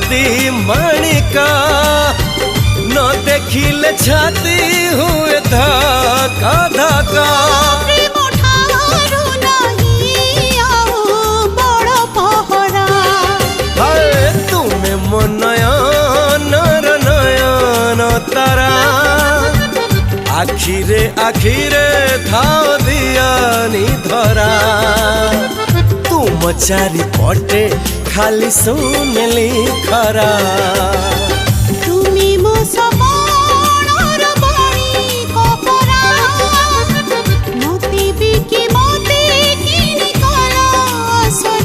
मोती माणिका न देखिले छाती हुए धक्का धक्का तुमे मो नयन नयन तारा आखिरे आखिरे थाओ दियानी धरा तुम चारि पटे खाली सुनली खरा तुमी मो सब